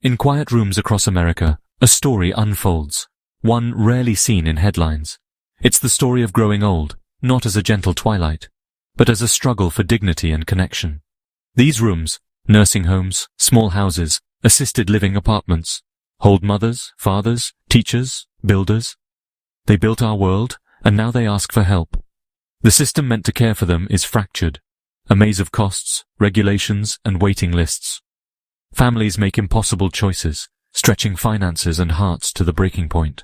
In quiet rooms across America, a story unfolds, one rarely seen in headlines. It's the story of growing old, not as a gentle twilight, but as a struggle for dignity and connection. These rooms, nursing homes, small houses, assisted living apartments, hold mothers, fathers, teachers, builders. They built our world, and now they ask for help. The system meant to care for them is fractured, a maze of costs, regulations, and waiting lists. Families make impossible choices, stretching finances and hearts to the breaking point.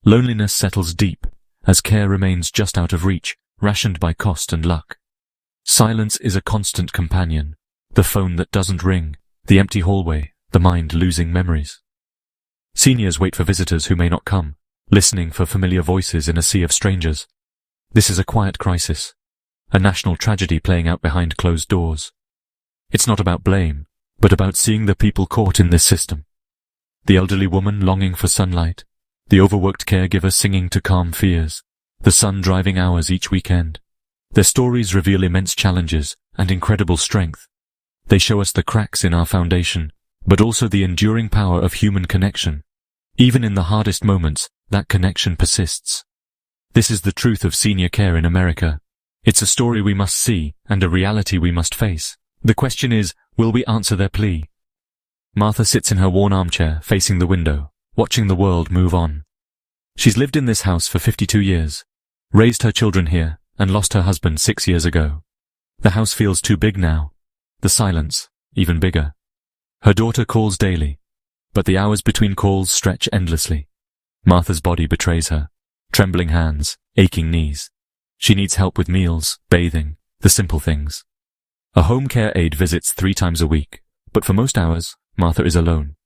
Loneliness settles deep, as care remains just out of reach, rationed by cost and luck. Silence is a constant companion, the phone that doesn't ring, the empty hallway, the mind losing memories. Seniors wait for visitors who may not come, listening for familiar voices in a sea of strangers. This is a quiet crisis, a national tragedy playing out behind closed doors. It's not about blame, but about seeing the people caught in this system. The elderly woman longing for sunlight, the overworked caregiver singing to calm fears, the sun driving hours each weekend. Their stories reveal immense challenges and incredible strength. They show us the cracks in our foundation, but also the enduring power of human connection. Even in the hardest moments, that connection persists. This is the truth of senior care in America. It's a story we must see and a reality we must face. The question is, will we answer their plea? Martha sits in her worn armchair, facing the window, watching the world move on. She's lived in this house for 52 years, raised her children here, and lost her husband 6 years ago. The house feels too big now. The silence, even bigger. Her daughter calls daily, but the hours between calls stretch endlessly. Martha's body betrays her, trembling hands, aching knees. She needs help with meals, bathing, the simple things. A home care aide visits 3 times a week, but for most hours, Martha is alone.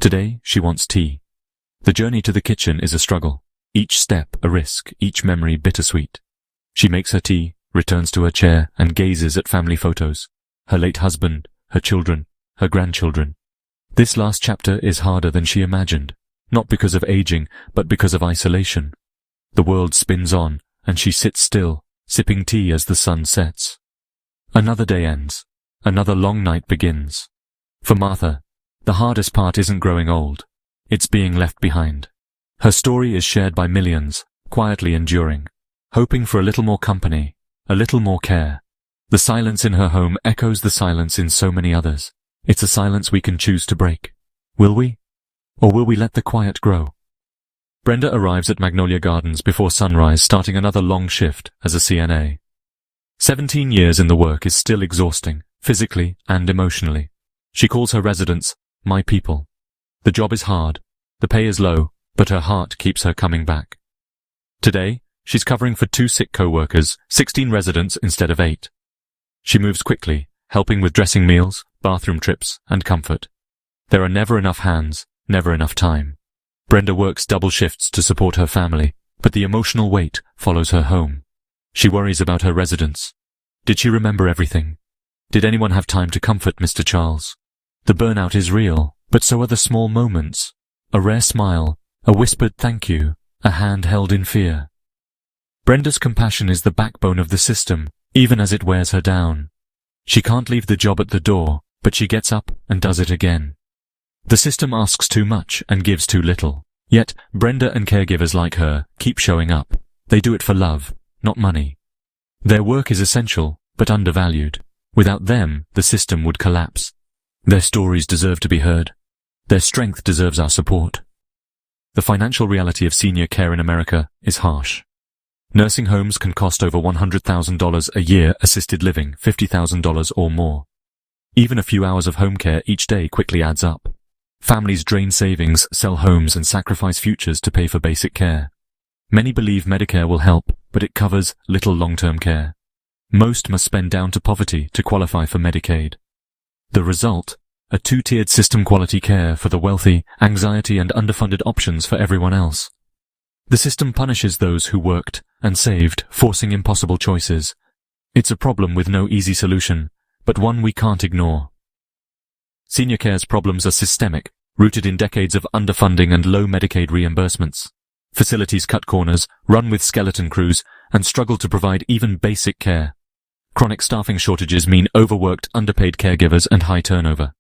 Today, she wants tea. The journey to the kitchen is a struggle, each step a risk, each memory bittersweet. She makes her tea, returns to her chair, and gazes at family photos. Her late husband, her children, her grandchildren. This last chapter is harder than she imagined, not because of aging, but because of isolation. The world spins on, and she sits still, sipping tea as the sun sets. Another day ends. Another long night begins. For Martha, the hardest part isn't growing old. It's being left behind. Her story is shared by millions, quietly enduring, hoping for a little more company, a little more care. The silence in her home echoes the silence in so many others. It's a silence we can choose to break. Will we? Or will we let the quiet grow? Brenda arrives at Magnolia Gardens before sunrise, starting another long shift as a CNA. 17 years in the work is still exhausting, physically and emotionally. She calls her residents, my people. The job is hard, the pay is low, but her heart keeps her coming back. Today, she's covering for 2 sick co-workers, 16 residents instead of 8. She moves quickly, helping with dressing meals, bathroom trips, and comfort. There are never enough hands, never enough time. Brenda works double shifts to support her family, but the emotional weight follows her home. She worries about her residents. Did she remember everything? Did anyone have time to comfort Mr. Charles? The burnout is real, but so are the small moments. A rare smile, a whispered thank you, a hand held in fear. Brenda's compassion is the backbone of the system, even as it wears her down. She can't leave the job at the door, but she gets up and does it again. The system asks too much and gives too little. Yet, Brenda and caregivers like her keep showing up. They do it for love, not money. Their work is essential, but undervalued. Without them, the system would collapse. Their stories deserve to be heard. Their strength deserves our support. The financial reality of senior care in America is harsh. Nursing homes can cost over $100,000 a year, assisted living $50,000 or more. Even a few hours of home care each day quickly adds up. Families drain savings, sell homes, and sacrifice futures to pay for basic care. Many believe Medicare will help, but it covers little long-term care. Most must spend down to poverty to qualify for Medicaid. The result? A 2-tiered system: quality care for the wealthy, anxiety and underfunded options for everyone else. The system punishes those who worked and saved, forcing impossible choices. It's a problem with no easy solution, but one we can't ignore. Senior care's problems are systemic, rooted in decades of underfunding and low Medicaid reimbursements. Facilities cut corners, run with skeleton crews, and struggle to provide even basic care. Chronic staffing shortages mean overworked, underpaid caregivers and high turnover.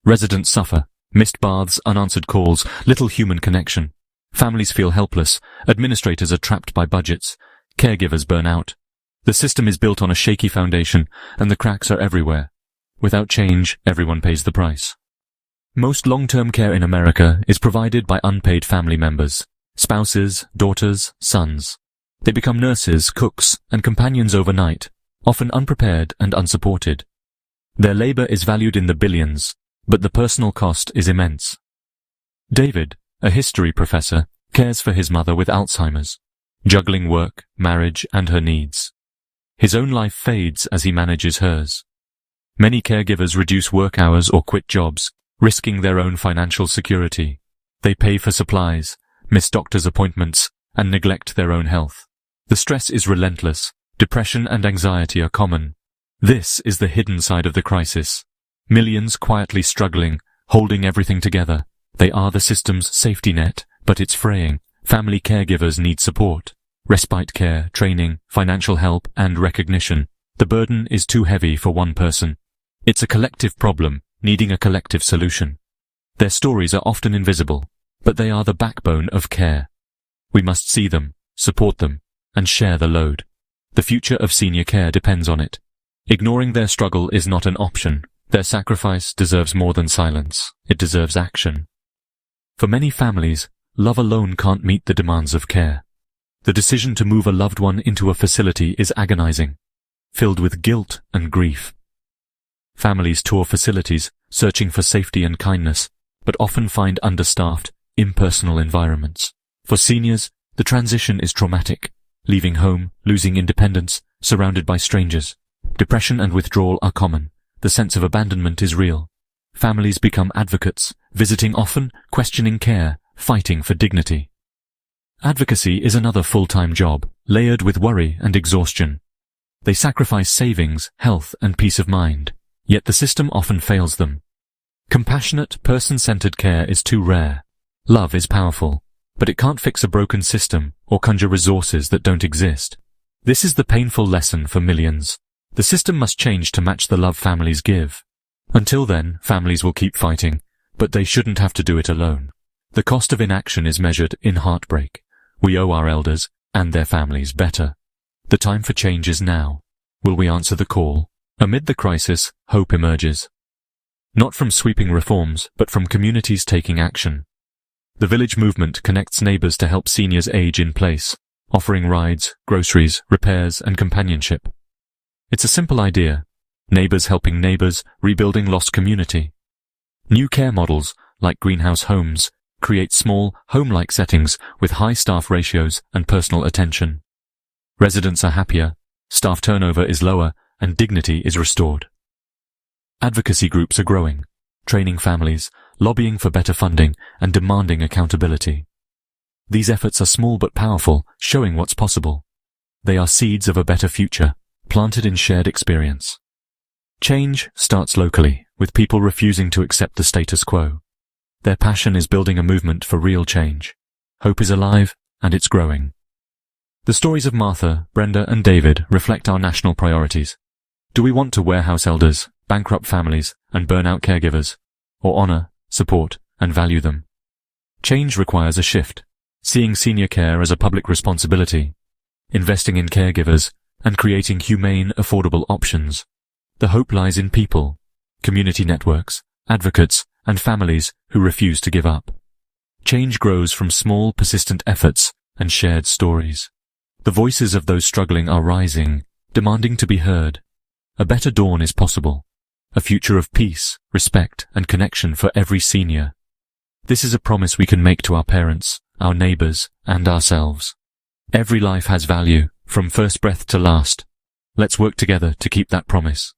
Residents suffer, Missed baths, unanswered calls, little human connection. Families feel helpless, administrators are trapped by budgets, caregivers burn out. The system is built on a shaky foundation, and the cracks are everywhere. Without change, everyone pays the price. Most long-term care in America is provided by unpaid family members, spouses, daughters, sons. They become nurses, cooks, and companions overnight, often unprepared and unsupported. Their labor is valued in the billions, but the personal cost is immense. David, a history professor, cares for his mother with Alzheimer's, juggling work, marriage, and her needs. His own life fades as he manages hers. Many caregivers reduce work hours or quit jobs, risking their own financial security. They pay for supplies, miss doctor's appointments, and neglect their own health. The stress is relentless. Depression and anxiety are common. This is the hidden side of the crisis. Millions quietly struggling, holding everything together. They are the system's safety net, but it's fraying. Family caregivers need support, respite care, training, financial help, and recognition. The burden is too heavy for one person. It's a collective problem, needing a collective solution. Their stories are often invisible, but they are the backbone of care. We must see them, support them, and share the load. The future of senior care depends on it. Ignoring their struggle is not an option. Their sacrifice deserves more than silence. It deserves action. For many families, love alone can't meet the demands of care. The decision to move a loved one into a facility is agonizing, filled with guilt and grief. Families tour facilities, searching for safety and kindness, but often find understaffed, impersonal environments. For seniors, the transition is traumatic. Leaving home, losing independence, surrounded by strangers. Depression and withdrawal are common. The sense of abandonment is real. Families become advocates, visiting often, questioning care, fighting for dignity. Advocacy is another full-time job, layered with worry and exhaustion. They sacrifice savings, health, and peace of mind, yet the system often fails them. Compassionate, person-centered care is too rare. Love is powerful, but it can't fix a broken system or conjure resources that don't exist. This is the painful lesson for millions. The system must change to match the love families give. Until then, families will keep fighting, but they shouldn't have to do it alone. The cost of inaction is measured in heartbreak. We owe our elders and their families better. The time for change is now. Will we answer the call? Amid the crisis, hope emerges. Not from sweeping reforms, but from communities taking action. The village movement connects neighbors to help seniors age in place, offering rides, groceries, repairs, and companionship. It's a simple idea. Neighbors helping neighbors, rebuilding lost community. New care models, like greenhouse homes, create small, home-like settings with high staff ratios and personal attention. Residents are happier, staff turnover is lower, and dignity is restored. Advocacy groups are growing, training families, lobbying for better funding, and demanding accountability. These efforts are small but powerful, showing what's possible. They are seeds of a better future, planted in shared experience. Change starts locally, with people refusing to accept the status quo. Their passion is building a movement for real change. Hope is alive, and it's growing. The stories of Martha, Brenda, and David reflect our national priorities. Do we want to warehouse elders, bankrupt families, and burn-out caregivers, or honor, support, and value them? Change requires a shift, seeing senior care as a public responsibility, investing in caregivers, and creating humane, affordable options. The hope lies in people, community networks, advocates, and families who refuse to give up. Change grows from small, persistent efforts and shared stories. The voices of those struggling are rising, demanding to be heard. A better dawn is possible. A future of peace, respect, and connection for every senior. This is a promise we can make to our parents, our neighbors, and ourselves. Every life has value, from first breath to last. Let's work together to keep that promise.